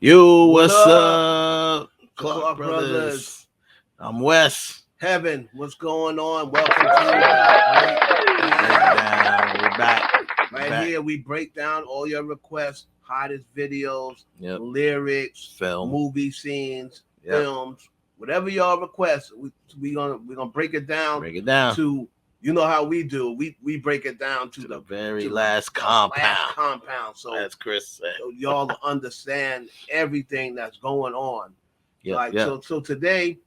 Yo, What what's up? up? Clark Brothers. I'm Wes. Heaven, what's going on? Welcome to the Breakdown. We're back. Here, we break down all your requests, hottest videos, Yep. lyrics, Film. movie scenes, Yep. films, whatever y'all request. We're gonna break it down. Break it down to how we do. We break it down to the very last compound. So as Chris said, so y'all understand everything that's going on. Yep. So today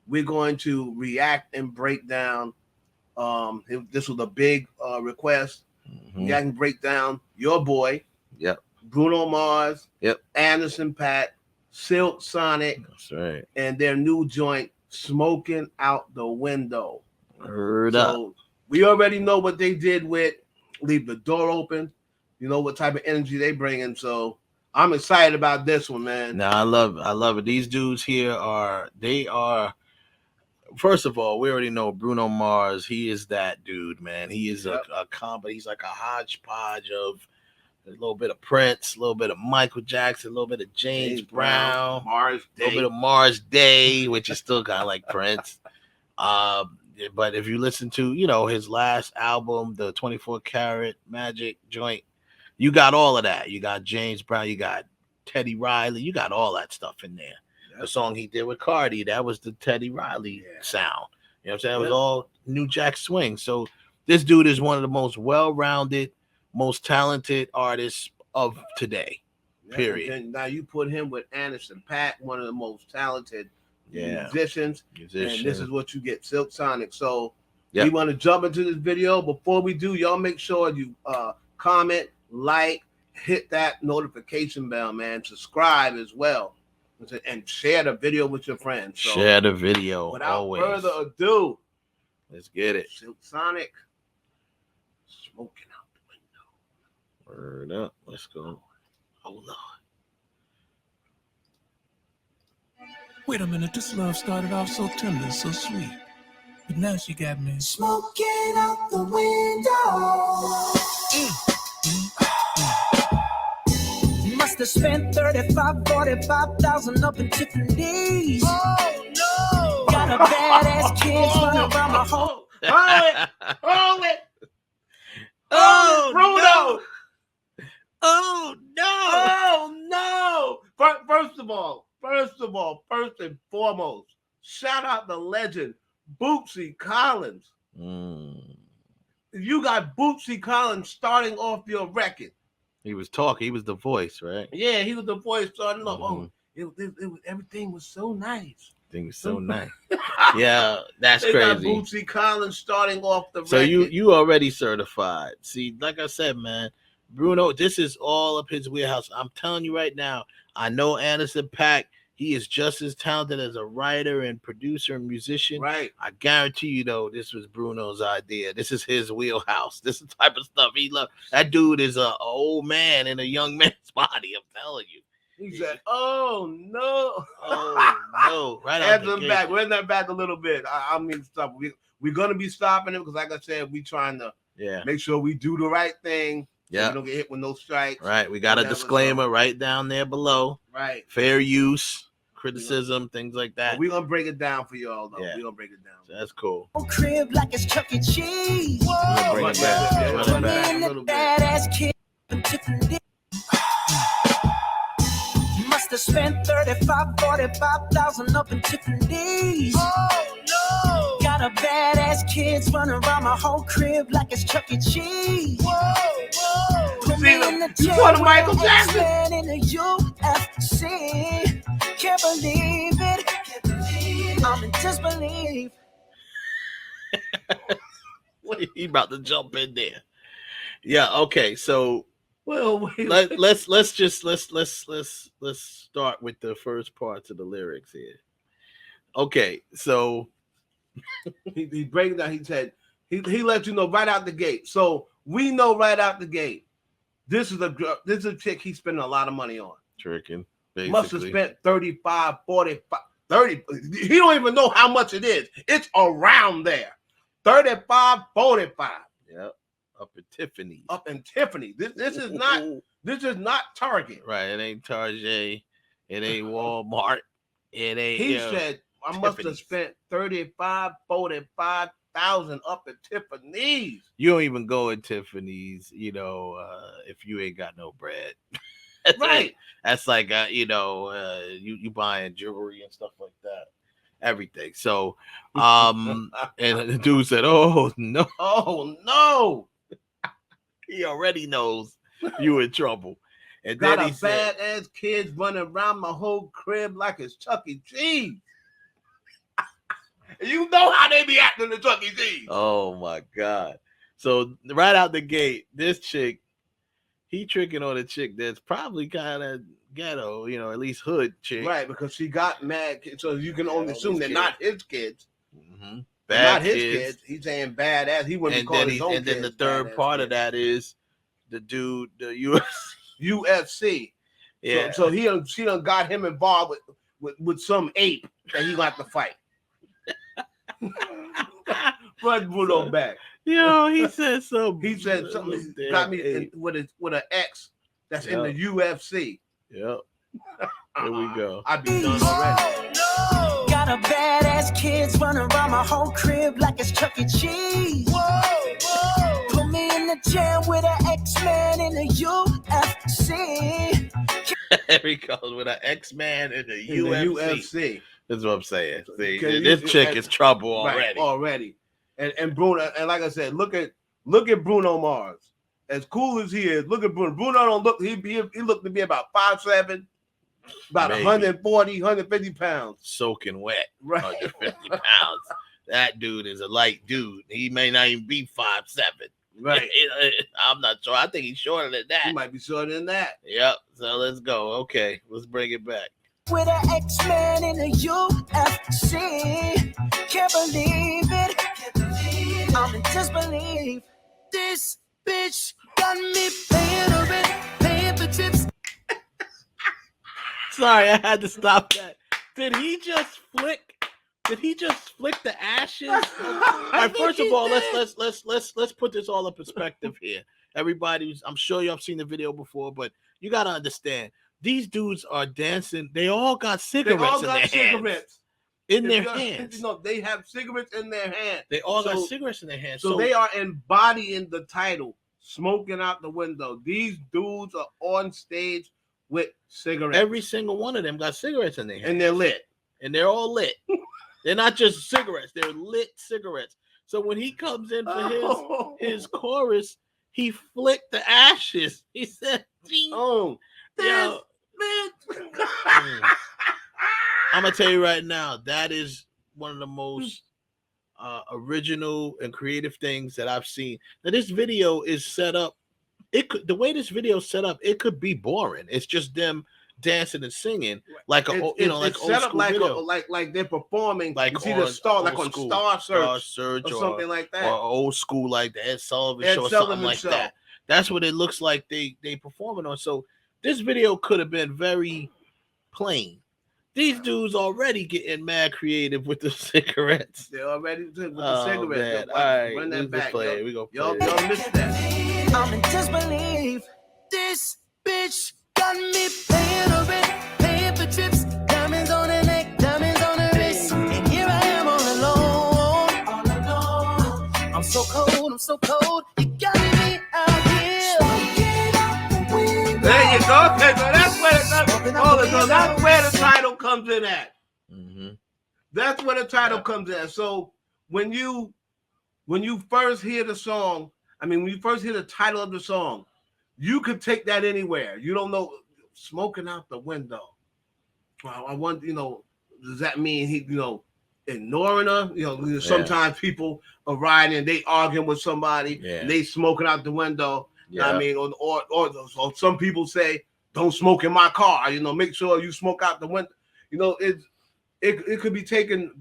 we're going to react and break down. This was a big request. Mm-hmm. We can break down your boy. Yep. Bruno Mars. Yep. Anderson .Paak, Silk Sonic. That's right. And their new joint, Smoking Out the Window. Heard up. We already know what they did with Leave the Door Open. You know what type of energy they bring in. So I'm excited about this one, man. No, I love it. These dudes here are first of all, we already know Bruno Mars. He is that dude, man. He is a combo. He's like a hodgepodge of a little bit of Prince, a little bit of Michael Jackson, a little bit of James Brown, Mars Day. A little bit of Mars Day, which is still kind of like Prince. But if you listen to, his last album, the 24 Karat Magic joint, you got all of that. You got James Brown, you got Teddy Riley, you got all that stuff in there. Yep. The song he did with Cardi, that was the Teddy Riley sound. You know what I'm saying? It was all New Jack Swing. So this dude is one of the most well-rounded, most talented artists of today. Period. And now you put him with Anderson .Paak, one of the most talented musicians. And this is what you get, Silk Sonic. So we want to jump into this video. Before we do, y'all make sure you comment, like, hit that notification bell, man. Subscribe as well. And share the video with your friends. So share the video. Without further ado, let's get it. Silk Sonic, Smoking Out the Window. Word up. Let's go. Oh, Lord. Wait a minute, this love started off so tender, so sweet. But now she got me smoking out the window. You must have spent 45,000 up in Tiffany's. Oh, no. Got a badass kids running around my home. Hold it. Oh, Bruno. No. Oh, no. Oh, no. First and foremost, shout out the legend, Bootsy Collins. You got Bootsy Collins starting off your record. He was talking. He was the voice, right? Yeah, he was the voice starting off. Oh, everything was so nice. Everything was so nice. Yeah, that's they crazy. Got Bootsy Collins starting off the record. So you already certified. See, like I said, man, Bruno, this is all up his wheelhouse. I'm telling you right now, I know Anderson .Paak. He is just as talented as a writer and producer and musician. Right. I guarantee you, though, this was Bruno's idea. This is his wheelhouse. This is the type of stuff he loves. That dude is an old man in a young man's body. I'm telling you. He said, "Oh no, oh no!" Right out the gate. Back. We're back a little bit. I mean, stop. We're gonna be stopping it because, like I said, we trying to make sure we do the right thing. Yeah, so we don't get hit with no strikes. Right. We got a disclaimer right down there below. Right. Fair use. Criticism, things like that. We're gonna break it down for y'all, though. We're gonna break it down. That's cool. Crib like it's Chuck E. Cheese. Whoa. Bring it back. Run it back a little bit. Badass kid. You must have spent 45,000 up in Tiffany's. Oh no! Got a badass kids running around my whole crib like it's Chuck E. Cheese. Whoa! You saw the Michael Jackson in the UFC. Can't believe it. I'm in disbelief. He about to jump in there. Yeah. Okay. So, well, let's start with the first parts of the lyrics here. Okay. So he breaking down. He said he let you know right out the gate. So we know right out the gate. This is a chick he's spending a lot of money on. Tricking. Basically. Must have spent 35, 45, 30. He don't even know how much it is. It's around there. 35, 45. Yep. Up in Tiffany. This is not Target. Right. It ain't Target. It ain't Walmart. It ain't. He said, I must have spent 45,000 up at Tiffany's. You don't even go at Tiffany's, if you ain't got no bread. Right. That's like, you buying jewelry and stuff like that. Everything. So, and the dude said, "Oh no, he already knows you in trouble." And got then a badass kids running around my whole crib like it's Chuck E. Cheese. You know how they be acting to Chuck E. Cheese. Oh my God! So right out the gate, this chick, he tricking on a chick that's probably kind of ghetto, at least hood chick. Right, because she got mad kids, so you can only assume they're not his kids. Mm-hmm. Not his kids. He's saying badass. He wouldn't call his own kids. And then the third part of that is the dude, the UFC. Yeah. So she done got him involved with some ape that he got to fight. Run Bruno back. He said something. He said something got me with an ex that's in the UFC. Yep. Here we go. I be done already. Oh, no. Got a badass kids running around my whole crib like it's Chuck E. Cheese. Whoa. Put me in the jam with an X-Man in the UFC. There he goes with an X-Man in the UFC. That's what I'm saying. See, this chick is trouble already. Right, already. And Bruno, and like I said, look at Bruno Mars. As cool as he is, look at Bruno. Bruno don't look. He looked to be about 5'7", about 140, 150 pounds, soaking wet. Right, 150 pounds. That dude is a light dude. He may not even be 5'7". Right. I'm not sure. I think he's shorter than that. He might be shorter than that. Yep. So let's go. Okay, let's bring it back. With an X-Man in the UFC. Can't believe it. I'm in disbelief. This bitch got me paying for trips. Sorry, I had to stop that. Did he just flick the ashes? All right, first of all, let's put this all in perspective here. Everybody, I'm sure y'all have seen the video before, but you gotta understand. These dudes are dancing. They all got cigarettes in their hands. In their hands. They have cigarettes in their hands. They all got cigarettes in their hands. So they are embodying the title, smoking out the window. These dudes are on stage with cigarettes. Every single one of them got cigarettes in their hands. And they're lit. And they're all lit. They're not just cigarettes. They're lit cigarettes. So when he comes in for his chorus, he flicked the ashes. He said, "Oh, yo, I'm gonna tell you right now, that is one of the most original and creative things that I've seen. Now, this video is set up. The way this video is set up, it could be boring. It's just them dancing and singing like it's like set up like video. like they're performing. Like you see the star, like on Star Search or something like that, or old school like the Ed Sullivan Show or something like that. That's what it looks like they performing on. So this video could have been very plain. These dudes already getting mad creative with the cigarettes. They're already with the cigarettes. All right, run that back. We go play. Y'all missed that. I'm in disbelief. This bitch got me paying for trips. Diamonds on her neck, diamonds on her wrist. And here I am all alone. I'm so cold. You got me out here. There you go. Okay, so that's where the title comes in at. Mm-hmm. That's where the title comes in. So when you first hear the song, when you first hear the title of the song, you could take that anywhere. You don't know, smoking out the window. Well, I want, does that mean he, ignoring her? Sometimes people are riding and they arguing with somebody, and they smoking out the window. Yeah. Or some people say, don't smoke in my car. Make sure you smoke out the window. It could be taken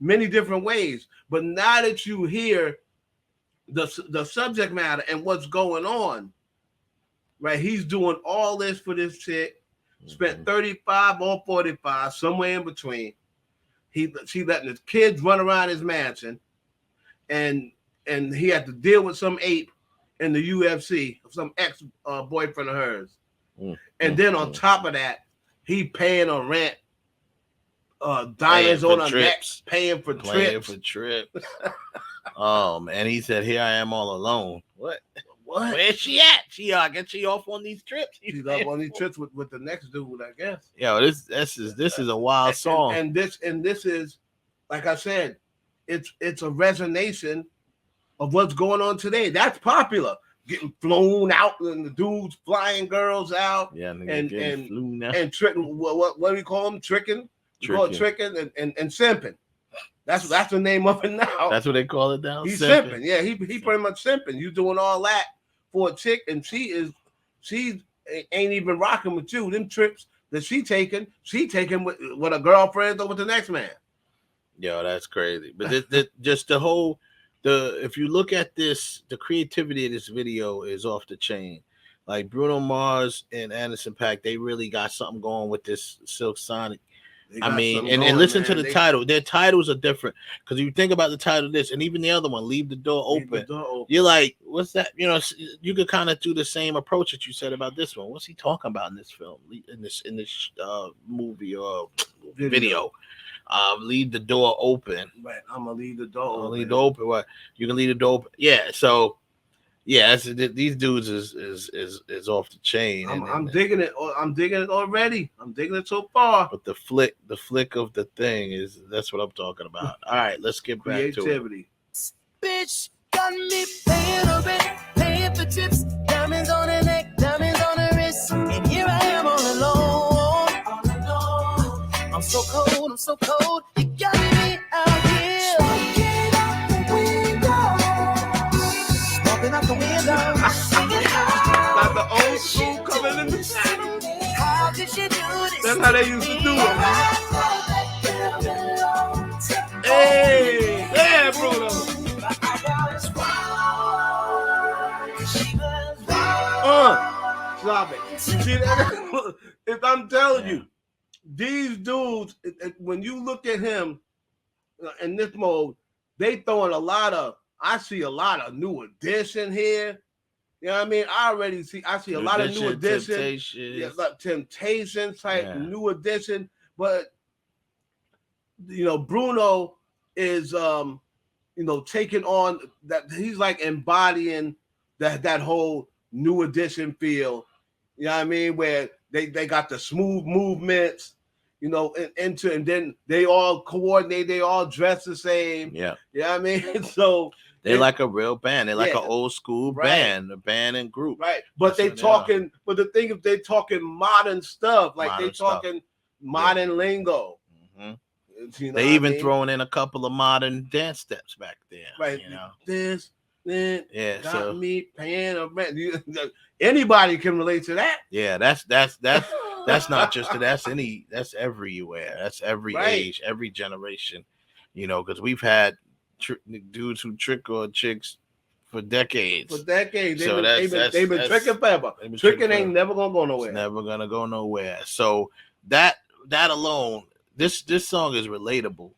many different ways. But now that you hear the subject matter and what's going on, right? He's doing all this for this chick. Spent 35 or 45, somewhere in between. She letting his kids run around his mansion, and he had to deal with some ape in the UFC, some ex boyfriend of hers. And then on top of that, he paying a rent, diamonds on a neck, paying for trips. Oh man, he said, "Here I am all alone." What? Where's she at? I guess she off on these trips. She's off on these trips with the next dude, I guess. Yo, this is a wild song. And this is, like I said, it's a resonation of what's going on today. That's popular. Getting flown out and the dudes flying girls out. Yeah, and tricking. What do we call them? Tricking. Tricking and simping. That's the name of it now. That's what they call it now. He's simping. Yeah, he pretty much simping. You doing all that for a chick, and she ain't even rocking with you. Them trips that she taking with a girlfriend or with the next man. Yo, that's crazy. But just if you look at this, the creativity of this video is off the chain. Like Bruno Mars and Anderson .Paak, they really got something going with this Silk Sonic. I mean, and listen to the title. Their titles are different because you think about the title of this, and even the other one, "Leave the Door Open." You're like, "What's that?" You know, you could kind of do the same approach that you said about this one. What's he talking about in this film, in this movie or video? Leave the door open. Right, I'm gonna leave the door open. Leave the door open. What? You can leave the door open. Yeah. So. Yeah, these dudes is off the chain. I'm digging it. I'm digging it already. I'm digging it so far. But the flick of the thing that's what I'm talking about. All right, let's get back to it. Bitch got me paying a rent, paying for trips, diamonds on her neck, diamonds on her wrist, and here I am all alone. I'm so cold. You got me out here. Out the window, singing like the old school coming in the saddle. How did she do this? That's how they used to do it. Hey, yeah, Bruno. Stop it. See, if I'm telling you, these dudes, when you look at him in this mode, they throwing I see a lot of New Edition here. You know what I mean? I see a lot of New Edition. Yeah, like Temptations type New Edition. But Bruno is taking on that. He's like embodying that whole New Edition feel. You know what I mean? Where they got the smooth movements. And then they all coordinate. They all dress the same. Yeah. You know what I mean? So. They're like a real band. They're like an old school band, a band and group. Right. But but the thing is they talking modern stuff. Like they talking modern lingo. Mm-hmm. They even throwing in a couple of modern dance steps back there. Right. Got me paying a rent. Anybody can relate to that. Yeah, that's not just that's everywhere. That's every age, every generation. Because we've had dudes who trick on chicks for decades. They've been tricking forever. Tricking ain't never gonna go nowhere. It's never gonna go nowhere. So that alone, this song is relatable.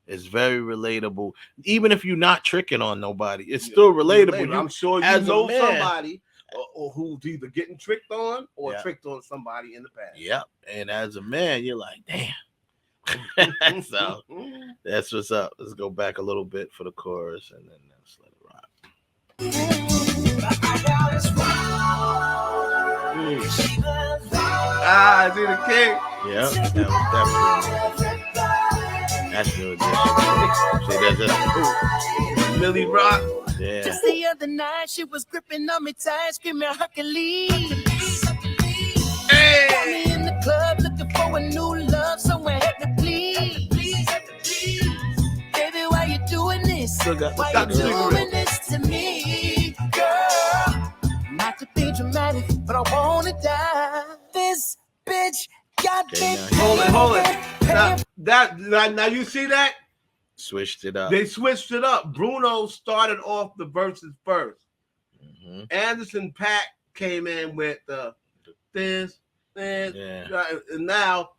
It's very relatable. Even if you're not tricking on nobody, it's still relatable. I'm sure you know somebody or who's either getting tricked on or tricked on somebody in the past. Yep. And as a man, you're like, damn. So that's what's up. Let's go back a little bit for the chorus and then let's let it rock. I see the king. Yeah, that was definitely that's New Edition. See, that's Millie Rock. Yeah. Just the other night, she was gripping on me tight, screaming Hercules. Hey. Got me in the club looking for a new love, somewhere had to please. Baby, why you doing this? Why you doing this to me, girl? Not to be dramatic, but I wanna die. This bitch got me. Hold it. Now you see that? Switched it up. They switched it up. Bruno started off the verses first. Mm-hmm. Anderson .Paak came in with this. And now,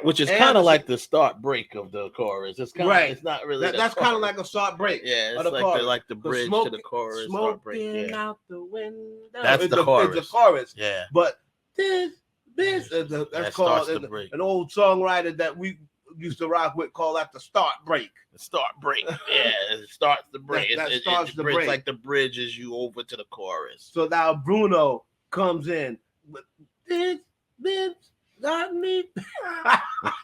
which is kind of like the start break of the chorus. It's kind of It's not really. That's kind of like a start break. Yeah, it's like the bridge to the chorus. Start break. Out the window. That's the chorus. It's the chorus. Yeah. But this Bitch, that's starts called the break. An old songwriter that we used to rock with called that the start break. The start break. Yeah, it starts the break. That starts the break. Like the bridge is you over to the chorus. So now Bruno comes in. Bitch, got me.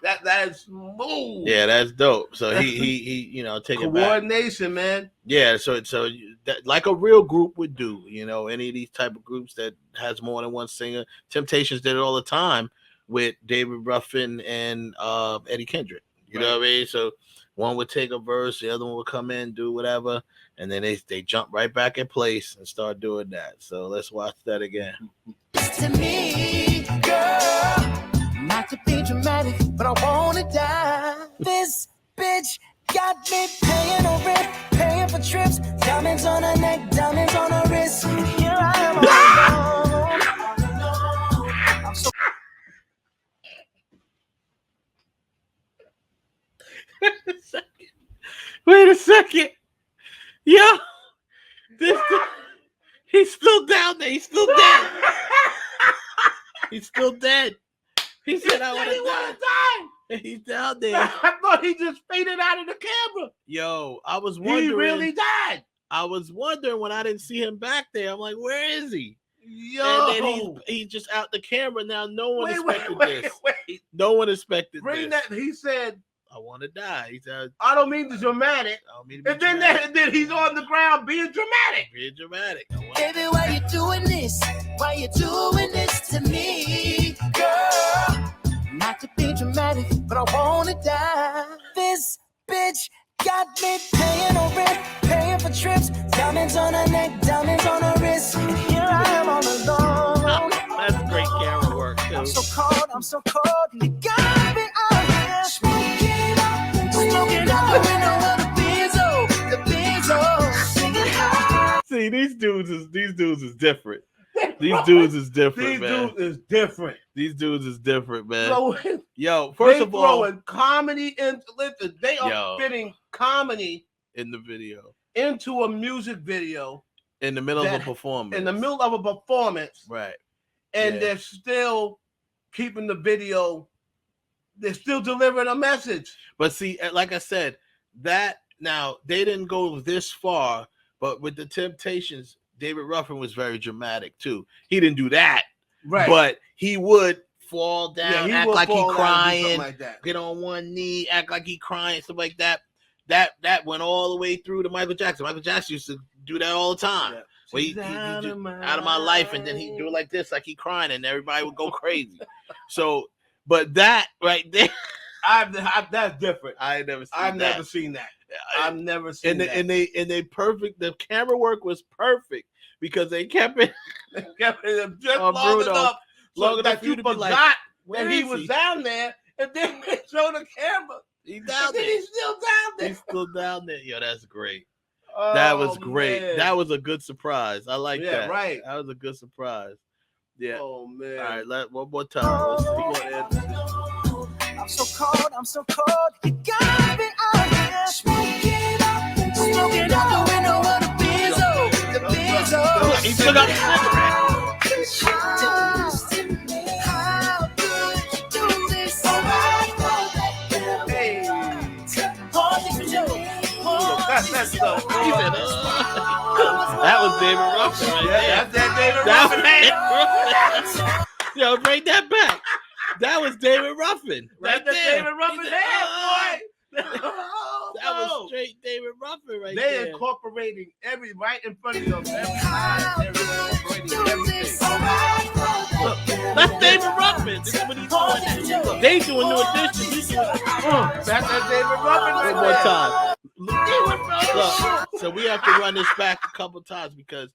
that is smooth. Yeah, that's dope. So he you know, take coordination, man. Yeah, so that, like a real group would do, you know, any of these type of groups that has more than one singer. Temptations did it all the time with David Ruffin and Eddie Kendrick. You know what I mean? So one would take a verse, the other one would come in, do whatever, and then they jump right back in place and start doing that. So let's watch that again. To me, girl, not to be dramatic, but I wanna die. This bitch got me paying no rent, paying for trips, diamonds on her neck, diamonds on her wrist. And here I am all alone. I'm so Wait a second. Yo, he's still down there. He's still dead. He's still dead. He said, I want to die. He's down there. I thought he just faded out of the camera. Yo, I was wondering. He really died. I was wondering when I didn't see him back there. I'm like, where is he? Yo. And then he's just out the camera now. No one expected this. No one expected Bring this. that. He said, I want to die. He said, I don't mean to dramatic. I don't mean to be and dramatic. then he's on the ground being dramatic. Being dramatic. baby, why you doing this? Why you doing this to me, girl? Not to be dramatic, but I wanna die. This bitch got me paying no rent, paying for trips, diamonds on her neck, diamonds on her wrist. And here I am all alone. That's great camera work too. I'm so cold, and you got me out here smoking up the window of the Benzo, singing high. See, these dudes is different. These dudes is different, man. These dudes is different, man. So, yo, first of all, throwing comedy into listen, they are fitting comedy in the video into a music video in the middle of a performance. In the middle of a performance, right? And they're still keeping the video. They're still delivering a message. But see, like I said, that now they didn't go this far, but with the Temptations, David Ruffin was very dramatic too. He didn't do that, right? But he would fall down, act like he crying, like that. Get on one knee, act like he crying, stuff like that. That went all the way through to Michael Jackson. Michael Jackson used to do that all the time. Yeah. Where he out of my life, and then he'd do it like this, like he crying, and everybody would go crazy. So, but that right there, that's different. I've never seen that. I've never seen that. And they perfect. The camera work was perfect because they kept it. Just long enough that you forgot like, when he was down there, and then they show the camera. He's down there. He's still down there. He's still down there. Yo, that's great. That was great. Man. That was a good surprise. I like that. Yeah, right. That was a good surprise. Yeah. Oh man. All right, one more time. Let's see. I'm so cold. You got me out here smoking up the window of the Benzo. He still got the cigarette. How could you do this? Hey. That was David Ruffin right there. That's that David Ruffin. Yo, bring that back. That was David Ruffin. Right there. David Ruffin's head, boy. That was straight David Ruffin right there. They incorporating right in front of you. They're incorporating everything. Look, that's David Ruffin. This is what he's doing. They doing New Edition. He's doing that's that David Ruffin. One more time. Look, so we have to run this back a couple times because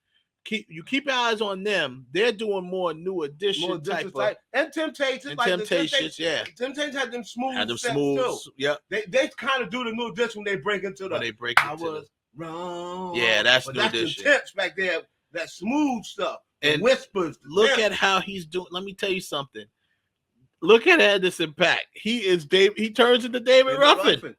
keep your eyes on them. They're doing more New Edition type of and Temptations. And Temptations, yeah. Temptations had them smooth. Too. Yep. They kind of do the New Edition when they break into the. I was wrong. Yeah, that's but New that's Edition. The tips back there. That smooth stuff. And whispers. Look at how he's doing. Let me tell you something. Look at Anderson Paak. He is Dave. He turns into David Ruffin. Look.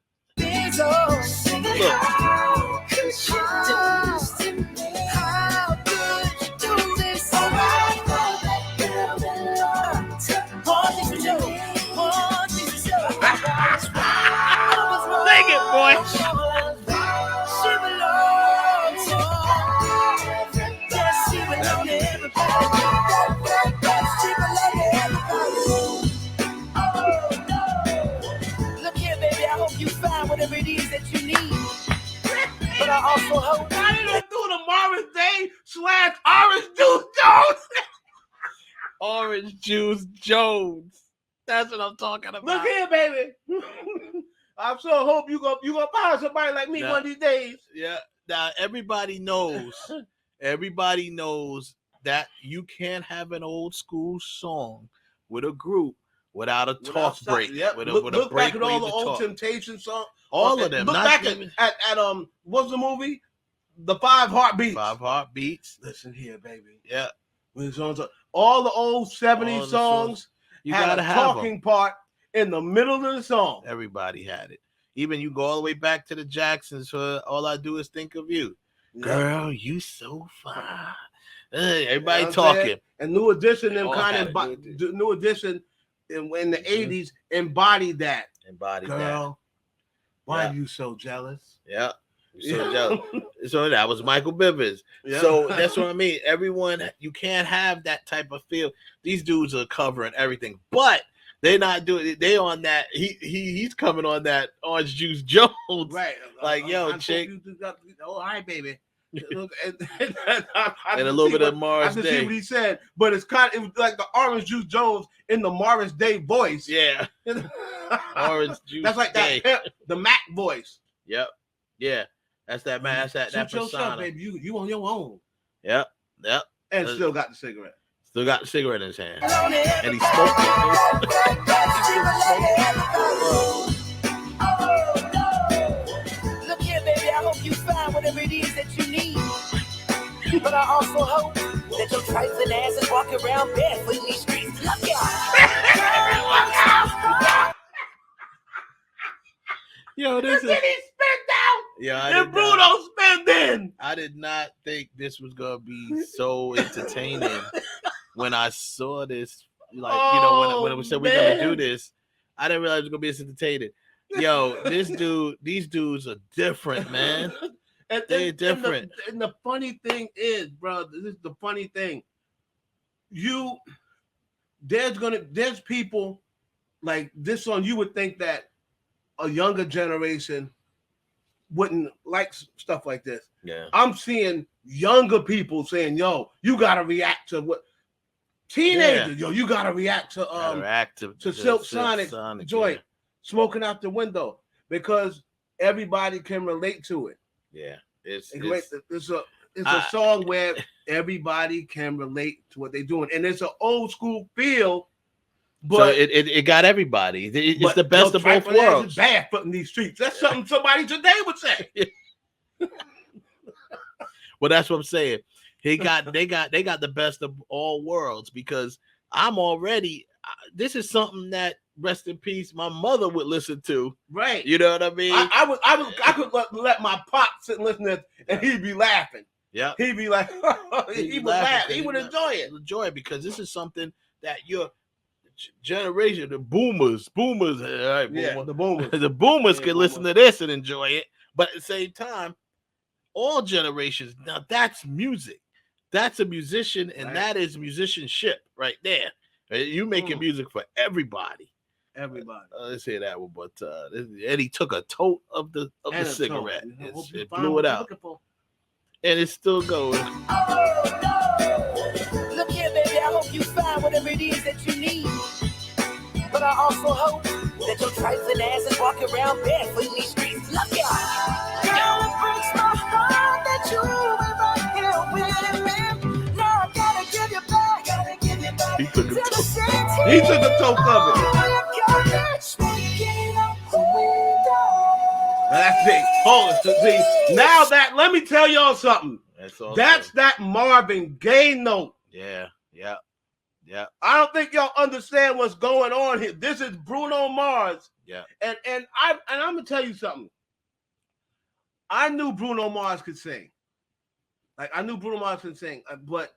Juice Jones. That's what I'm talking about. Look here, baby. I so hope you gonna find somebody like me one of these days. Yeah. Now everybody knows. Everybody knows that you can't have an old school song with a group without a talk break. Yep. With Look a break back at all the old talk. Temptation songs. All of them. Look back at what's the movie? The 5 Heartbeats. 5 Heartbeats. Listen here, baby. Yeah. All the old 70s songs you had gotta a have talking part in the middle of the song. Everybody had it. Even you go all the way back to the Jacksons for All I Do Is Think of You. Yeah. Girl, you so fine. Everybody talking. And New Edition, New Edition in the 80s embodied that. Girl, why are you so jealous? Yeah. So jealous. So that was Michael Bivins. Yeah. So that's what I mean. Everyone, you can't have that type of feel. These dudes are covering everything, but they're not doing it. They on that. He's coming on that Orange Juice Jones. Right. Like, yo, chick. All right, baby. and a little bit of Morris Day. I can see what he said, but it was like the Orange Juice Jones in the Morris Day voice. Yeah. Orange Juice. That's like Day. The Mac voice. Yep. Yeah. That's that man. That's that persona. Yourself, baby. You on your own. Yep. And still got the cigarette. Still got the cigarette in his hand. And he's smoking. Look here, baby. I hope you find whatever it is that you need. But I also hope that your trifling ass is walking around barefoot in these streets. Look out. Yo, this is. He spent out. Yeah, and Bruno spent in. I did not think this was gonna be so entertaining when I saw this. Like, when we said we're gonna do this, I didn't realize it was gonna be this entertaining. Yo, these dudes are different, man. They're different. And the funny thing is, bro, this is the funny thing. There's people like this on. You would think that a younger generation wouldn't like stuff like this. Yeah, I'm seeing younger people saying, "Yo, you gotta react to what." Teenagers, yo, you gotta react to Silk Sonic joint smoking out the window because everybody can relate to it. Yeah, it's a song where everybody can relate to what they're doing, and it's an old school feel. But so it got everybody. It's the best of both worlds. Barefoot in these streets. That's something somebody today would say. Well, that's what I'm saying. They got the best of all worlds because I'm already. This is something that, rest in peace, my mother would listen to. Right. You know what I mean? I could let my pop sit and listen to it, and he'd be laughing. Yeah. He'd be like, he would laugh. He would enjoy it. Enjoy it because this is something that your generation, the boomers, all right, yeah, the boomers, the boomers can listen to this and enjoy it. But at the same time, all generations. Now that's music. That's a musician, and that is musicianship right there. You making music for everybody. Everybody. Let's hear that one. But Eddie took a tote of the cigarette. It blew it out, and it's still going. Look here, baby. I hope you find whatever it is that you need. But I also hope that your trifling ass is walking around barefoot in these streets. Look out. Girl, it breaks my heart that you ever here with me. Now I gotta give you back. He took a toke of it. That's it. Hold it. Now that, let me tell y'all something. That's that Marvin Gaye note. Yeah. I don't think y'all understand what's going on here. This is Bruno Mars. Yeah. And I'm gonna tell you something. I knew Bruno Mars could sing. But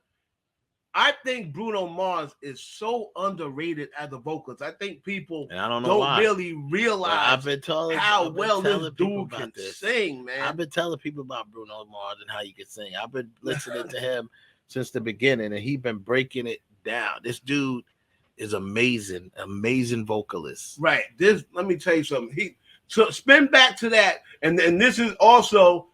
I think Bruno Mars is so underrated as a vocalist. I think people don't really realize how well this dude can sing, man. I've been telling people about Bruno Mars and how you can sing. I've been listening to him since the beginning, and he's been breaking it down. This dude is amazing vocalist. Right. Let me tell you something. So spin back to that, and this is also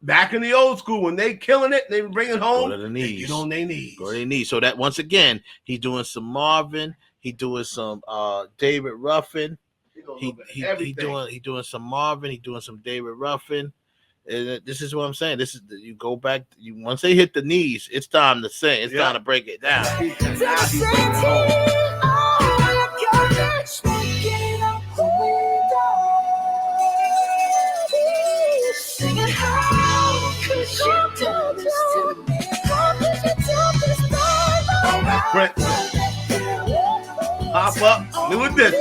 back in the old school when they killing it, they bring it home. Go to the knees. Get on their knees. Go to their knees. So that once again, he's doing some Marvin. He doing some David Ruffin. He doing some Marvin. He doing some David Ruffin. And this is what I'm saying. This is you go back. Once they hit the knees, it's time to sing. It's time to break it down. Brent, pop up, do it this.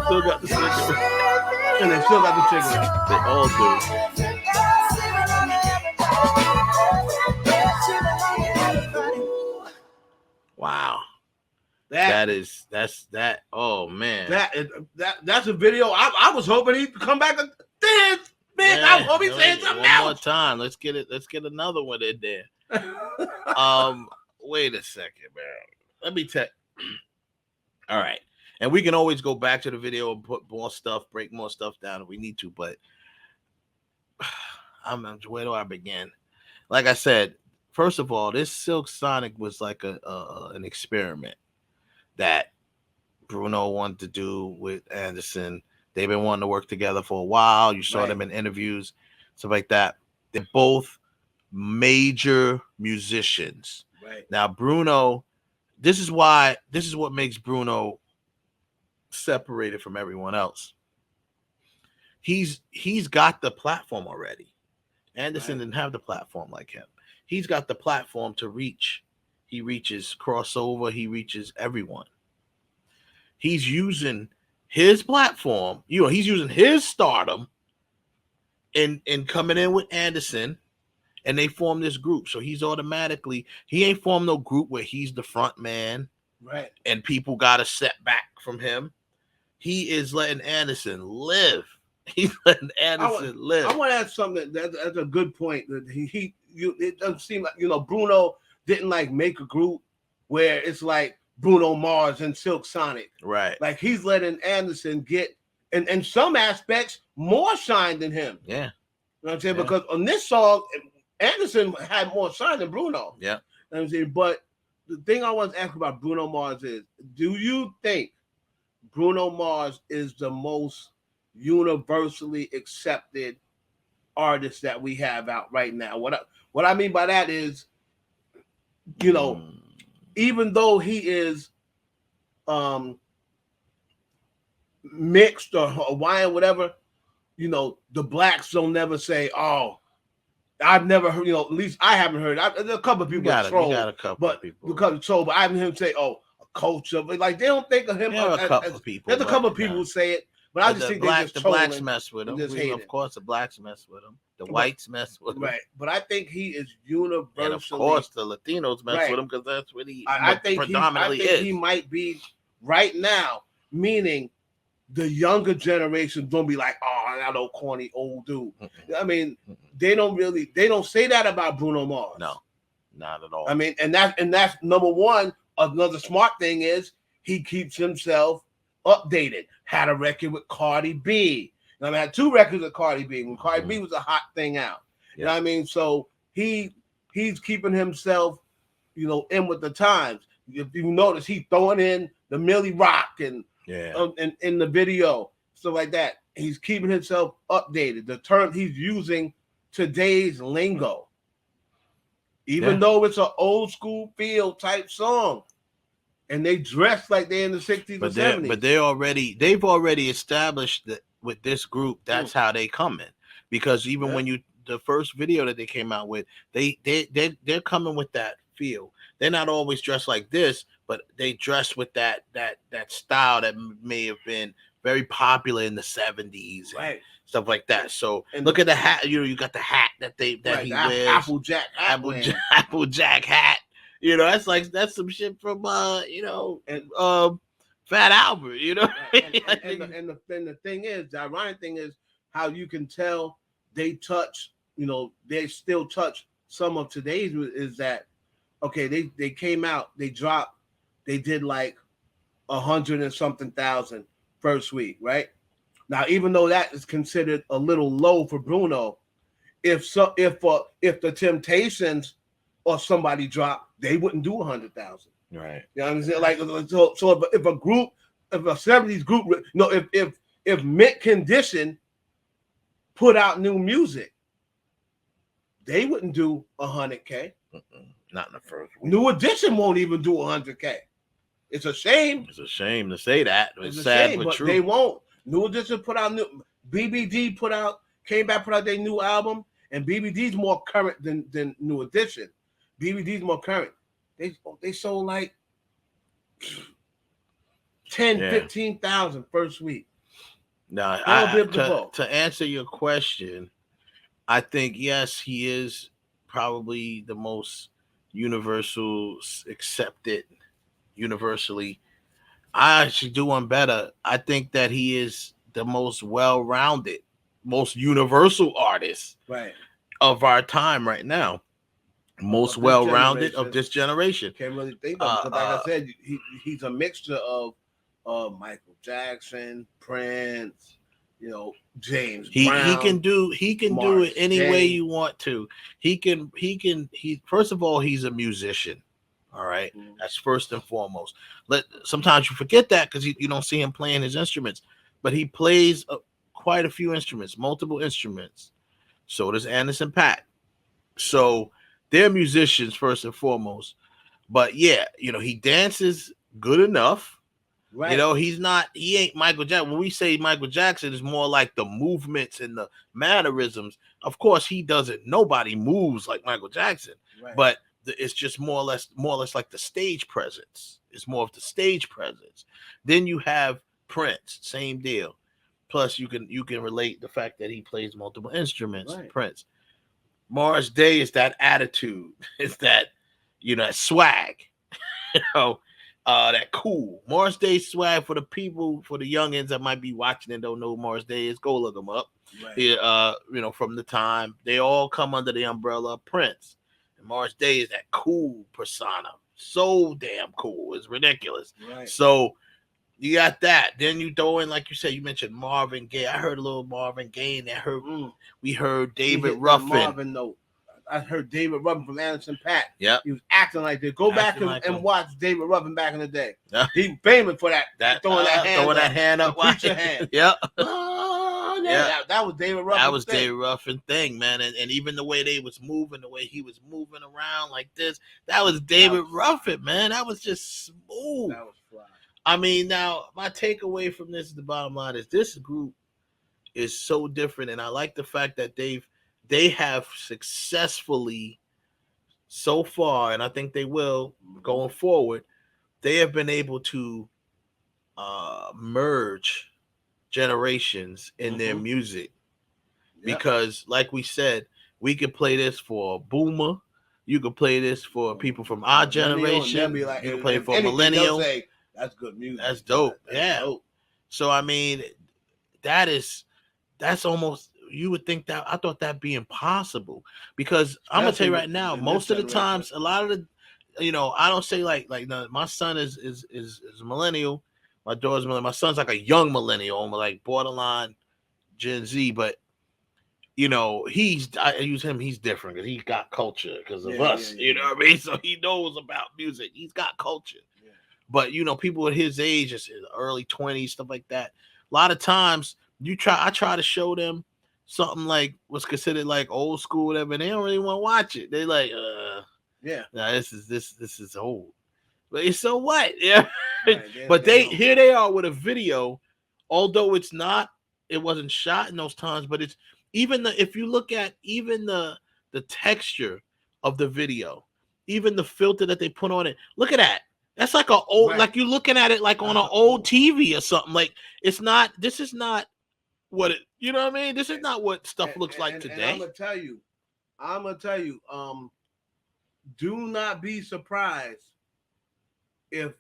Still got the cigarette. And they still got the cigarette. They all do. Wow. That's that. Oh man. That's a video. I was hoping he'd come back and dance. Man, I hope he's saying something else. One more time. Let's get it. Let's get another one in there. Wait a second, man. Let me tell. All right. And we can always go back to the video and put more stuff, break more stuff down if we need to. But where do I begin? Like I said, first of all, this Silk Sonic was like an experiment that Bruno wanted to do with Anderson. They've been wanting to work together for a while. You saw them in interviews, stuff like that. They're both major musicians. Right. Now, Bruno, this is what makes Bruno separated from everyone else. He's got the platform already. Anderson didn't have the platform like him. He's got the platform to reach. He reaches crossover. He reaches everyone. He's using his platform. He's using his stardom and coming in with Anderson, and they form this group. So he ain't formed no group where he's the front man, right? And people got to set back from him. He is letting Anderson live. He's letting Anderson live. I want to add something. That's a good point. That it doesn't seem like Bruno didn't like make a group where it's like Bruno Mars and Silk Sonic. Right. Like he's letting Anderson get in some aspects more shine than him. Yeah. You know what I'm saying? Yeah. Because on this song, Anderson had more shine than Bruno. Yeah. You know what I'm saying? But the thing I want to ask about Bruno Mars is, do you think Bruno Mars is the most universally accepted artist that we have out right now? What I mean by that is, even though he is mixed or Hawaiian, whatever, the blacks don't never say, "Oh, I've never heard." At least I haven't heard. There's a couple of people troll, but I haven't heard him say, "Oh, a culture." But like they don't think of him. There's a couple of people who say it, but I just think the blacks mess with him. Of course, the blacks mess with him. The whites mess with him. Right, but I think he is universally. And of course, the Latinos mess with him because that's what he predominantly is. He might be right now, meaning the younger generation don't be like, "Oh, that old corny old dude." Mm-hmm. I mean, they don't say that about Bruno Mars. No, not at all. I mean, and that's number one. Another smart thing is he keeps himself updated. Had a record with Cardi B. I had 2 records with Cardi B when Cardi B was a hot thing out. You know what I mean? So he's keeping himself, in with the times. If you notice, he's throwing in the Millie Rock and in the video, stuff like that. He's keeping himself updated. The term he's using today's lingo, even though it's an old school feel type song, and they dress like they're in the 60s or 70s. But they've already established that with this group, that's how they come in. Because even when the first video that they came out with, they're coming with that feel. They're not always dressed like this, but they dress with that style that may have been very popular in the 70s, and stuff like that. So look at the hat. You got the hat that he wears, Applejack hat. That's some shit from Fat Albert. And the thing is, the ironic thing is how you can tell they touch. They still touch some of today's. Is that okay? They came out, they dropped, they did like 100 and something thousand first week, right? Now, even though that is considered a little low for Bruno, if the Temptations or somebody dropped, they wouldn't do 100,000. Right. You know what I'm saying? Like, so if a group, if a 70s group, no, if Mint Condition put out new music, they wouldn't do 100K. Not in the first week. New Edition won't even do 100K. It's a shame. It's a shame to say that. It's sad, sad, but true. They won't. New Edition put out new. BBD came back, put out their new album, and BBD's more current than New Edition. BBD's more current. They sold like 15,000 first week. Now, to answer your question, I think yes, he is probably the most universally. I actually do one better. I think that he is the most well-rounded, most universal artist of our time right now. Most well-rounded of this generation. Can't really think about it. Like I said, he's a mixture of Michael Jackson, Prince, James Brown. He can do it any way you want to. He first of all, he's a musician. All right. Mm-hmm. That's first and foremost. Sometimes you forget that because you don't see him playing his instruments, but he plays quite a few instruments, multiple instruments. So does Anderson .Paak. So they're musicians first and foremost. But yeah, he dances good enough. Right. He ain't Michael Jackson. When we say Michael Jackson, it's more like the movements and the mannerisms. Of course, nobody moves like Michael Jackson. Right. But it's just more or less like the stage presence. It's more of the stage presence. Then you have Prince, same deal. Plus, you can relate the fact that he plays multiple instruments. Right. Prince. Morris Day is that attitude. It's that that swag. That cool Morris Day swag for the people, for the youngins that might be watching and don't know who Morris Day is. Go look him up. Right. From the time they all come under the umbrella of Prince. Morris Day is that cool persona. So damn cool. It's ridiculous. Right. So you got that. Then you throw in, like you said, you mentioned Marvin Gaye. I heard a little Marvin Gaye, and we heard David Ruffin. I heard David Ruffin from Anderson .Paak. Yeah. He was acting like this. Go back and watch David Ruffin back in the day. Yeah. He's famous for that throwing that hand up. Preacher hand. Yeah. That was David Ruffin. That was David Ruffin thing, man. And even the way they was moving, the way he was moving around like this, that was David Ruffin, man. That was just smooth. That was fly. I mean, now my takeaway from this, the bottom line is this group is so different, and I like the fact that they have successfully so far, and I think they will going forward. They have been able to merge generations in their music, because like we said, we could play this for a boomer, you could play this for people from our generation, you can play for a millennial. That's good music. That's dope. That's dope. So I mean, that's almost, you would think that, I thought that'd be impossible, because I'm gonna tell you right now, most of the times, a lot of the, I don't say like no, my son is a millennial. My daughter's millennial. My son's like a young millennial, almost like borderline Gen Z. But I use him. He's different because he's got culture because of us. You know what I mean? So he knows about music. He's got culture. Yeah. But people at his age, just early 20s, stuff like that. A lot of times, I try to show them something like what's considered like old school, whatever. And they don't really want to watch it. They like, nah, this is old. But so what? Yeah. Right, but here they are with a video, although it wasn't shot in those times, but it's if you look at even the texture of the video, even the filter that they put on it, look at that. That's like a old, like you're looking at it like on an old TV or something. Like this is not what it, you know what I mean? This is not what stuff looks like today. And I'm gonna tell you, do not be surprised if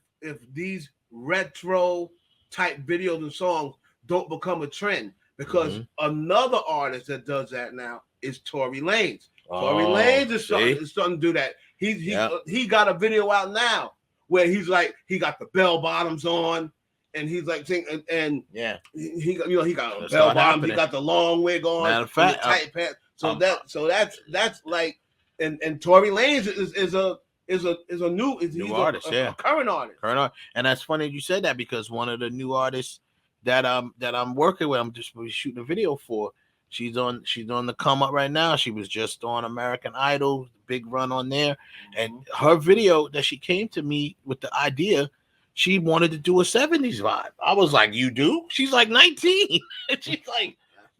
these retro type videos and songs don't become a trend, because another artist that does that now is Tory Lanez. Tory Lanez is starting to do that. He got a video out now where he's like, he got the bell bottoms on and he's like singing, and yeah, he got a bell bottom, he got the long wig on, matter of fact, tight pants. So that's like, and Tory Lanez is a new artist, a current artist. And that's funny you said that, because one of the new artists that I'm working with, I'm just shooting a video for. She's on the come up right now. She was just on American Idol, big run on there, and her video that she came to me with the idea, she wanted to do a 70s vibe. I was like, you do? She's like 19. She's like,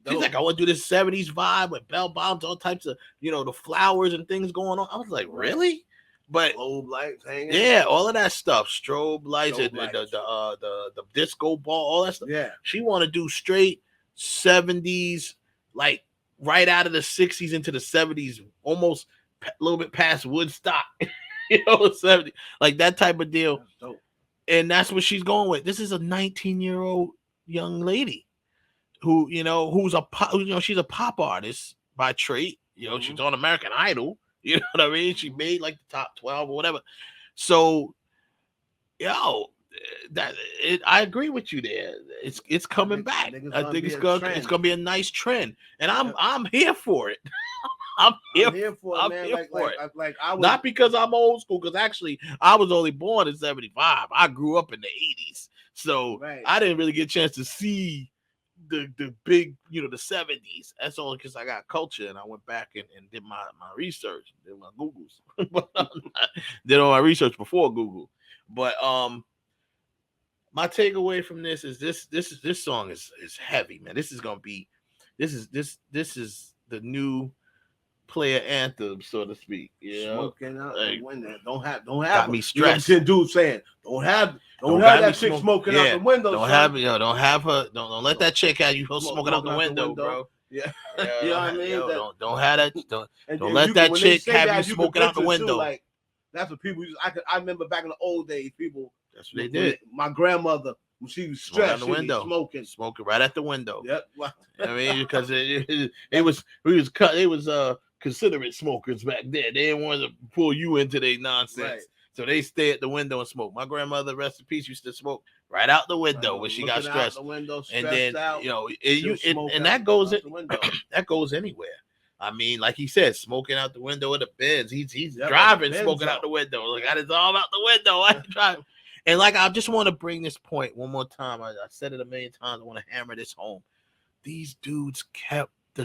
I want to do this 70s vibe with bell bottoms, all types of, the flowers and things going on. I was like, really? But strobe lights hanging. Yeah, all of that stuff, strobe lights, the disco ball, all that stuff. Yeah, she want to do straight 70s, like right out of the 60s into the 70s, almost a little bit past Woodstock, 70, like that type of deal. That's dope. And that's what she's going with. This is a 19-year-old young lady who, who's she's a pop artist by trade. She's on American Idol. You know what I mean? She made like the top 12 or whatever. So, I agree with you there. It's coming back. I think it's gonna be a nice trend, and I'm here for it. I'm here for it, man. I was, not because I'm old school, because actually I was only born in '75. I grew up in the '80s, so I didn't really get a chance to see the big, the 70s. That's all because I got culture, and I went back and did my research, did my Googles, did all my research before Google. But my takeaway from this is this song is heavy, man. This is the new player anthem, so to speak. Smoking out the window. Don't have got me stressed. Dude saying don't have that chick smoking out the window. Don't have her. Don't let that chick have you smoking out the window, bro. Yeah, you know what I mean. Don't have that. Don't let that chick have you smoking out the window. Like that's what people use. I remember back in the old days, people. That's what they did. My grandmother, when she was stressed, she was smoking right at the window. Yep. I mean, because it was considerate smokers back then. They didn't want to pull you into their nonsense. Right. So they stay at the window and smoke. My grandmother, rest in peace, used to smoke right out the window when she got stressed. The window, and then out, that goes that goes anywhere. I mean, like he said, smoking out the window of the Benz. He's driving, smoking out the window. Like, got his arm out the window. I drive. And like, I just want to bring this point one more time. I said it a million times. I want to hammer this home. These dudes kept the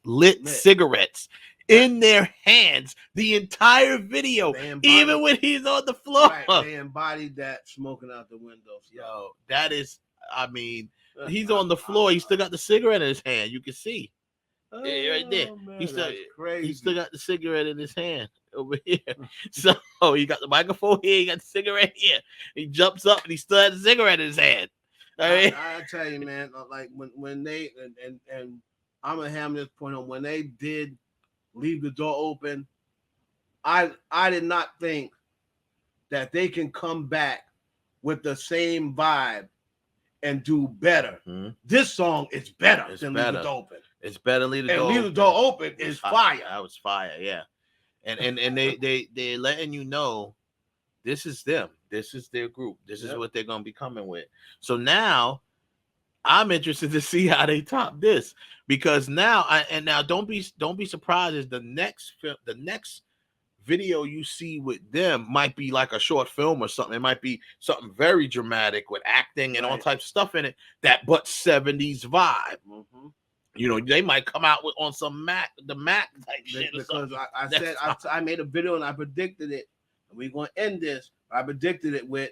lit cigarettes in their hands the entire video, even when he's on the floor. Right, they embodied that smoking out the window. Yo, that is, I mean, he's on the floor. He still got the cigarette in his hand. You can see. Yeah, right there. Man, he still got the cigarette in his hand over here. So he got the microphone here. He got the cigarette here. He jumps up and he still has the cigarette in his hand. I tell you, man, like when they and I'm gonna hammer this point on, when they did leave the door open, I did not think that they can come back with the same vibe and do better. Mm-hmm. This song is better than Leave the Door Open. It's better Leave the Door Open. Leave the Door Open is fire. That was fire, yeah. And they're letting you know this is them. This is their group. This is what they're gonna be coming with. So now I'm interested to see how they top this, because now don't be surprised if the next video you see with them might be like a short film or something. It might be something very dramatic with acting and all types of stuff in it, but 70s vibe. Mm-hmm. They might come out on some Mac type shit. Because I made a video and I predicted it. And we're gonna end this. I predicted it with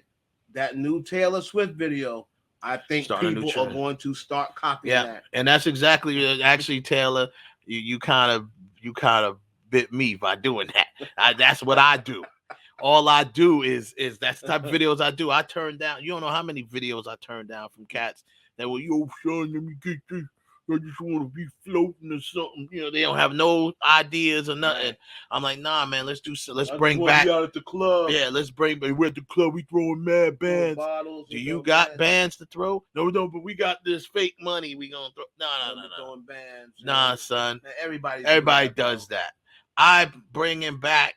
that new Taylor Swift video. I think people are going to start copying that. And that's exactly, actually, Taylor, you kind of bit me by doing that. That's what I do. All I do is that's the type of videos I do. I turn down. You don't know how many videos I turn down from cats that were, yo, son, let me get this. I just want to be floating or something. They don't have no ideas or nothing. Right. I'm like, nah, man, let's bring back. Out at the club. Yeah, we're at the club. We throwing mad bands. Do you got bands to throw? No, but we got this fake money. We gonna throw. No. Throwing bands. Nah, son. Everybody does that. I'm bringing back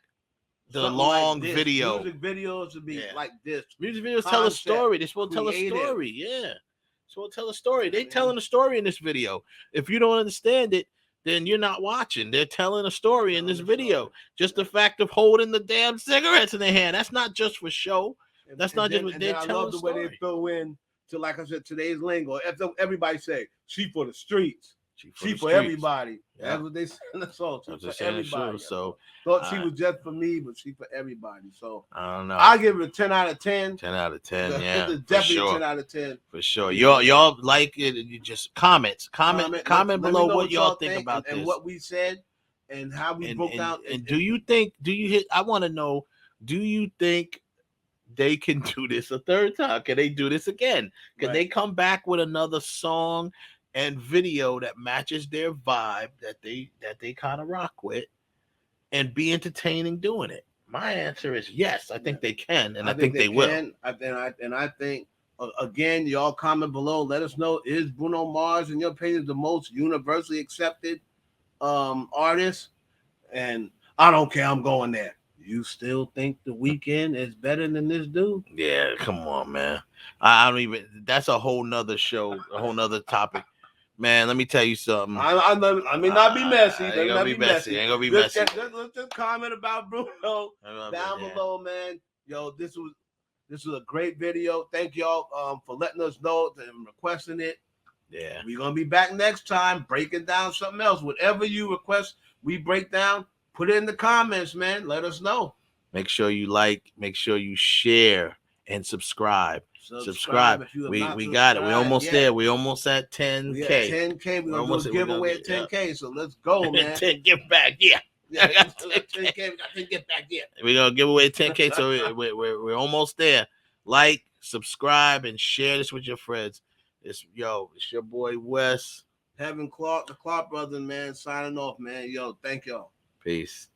long like video. Music videos should be like this. Music videos tell a story. They're supposed to tell a story. Yeah. So tell a story. They telling a story in this video. If you don't understand it, then you're not watching. They're telling a story in this video. Just the fact of holding the damn cigarettes in their hand. That's not just for show. That's not just what they're telling. I love the way they throw in to, like I said, today's lingo. Everybody say, she for the streets. She for everybody. Yeah. That's what they say in the song. She for everybody. So thought she was just for me, but she for everybody. So I don't know. I'll give it a 10 out of 10. 10 out of 10. Yeah, definitely 10 out of 10 for sure. Y'all like it? You just comment below what y'all think about this and what we said and how we broke down. And do you think? I want to know. Do you think they can do this a third time? Can they do this again? Can they come back with another song and video that matches their vibe that they kind of rock with and be entertaining doing it? My answer is yes. I think they can, and I think they will. I think again, y'all comment below. Let us know, is Bruno Mars, in your opinion, the most universally accepted artist? And I don't care. I'm going there. You still think The Weeknd is better than this dude? Yeah, come on, man. I don't even. That's a whole nother show, a whole nother topic. Man, let me tell you something. I may not be messy. Ain't gonna be messy. Ain't gonna be messy. Let's just comment about Bruno down below, man. Yo, this was a great video. Thank y'all for letting us know and requesting it. Yeah, we're gonna be back next time breaking down something else. Whatever you request, we break down. Put it in the comments, man. Let us know. Make sure you like. Make sure you share and subscribe. Subscribe. We got it. We're almost there. We're almost at 10K. 10K. We're gonna do a giveaway at 10K. So let's go, man. 10 get back. Yeah. 10K. We got 10 get back. Yeah. We're gonna give away 10K. So we're almost there. Like, subscribe, and share this with your friends. It's your boy Wes. Heaven Clark, the Clark brothers, man. Signing off, man. Yo, thank y'all. Peace.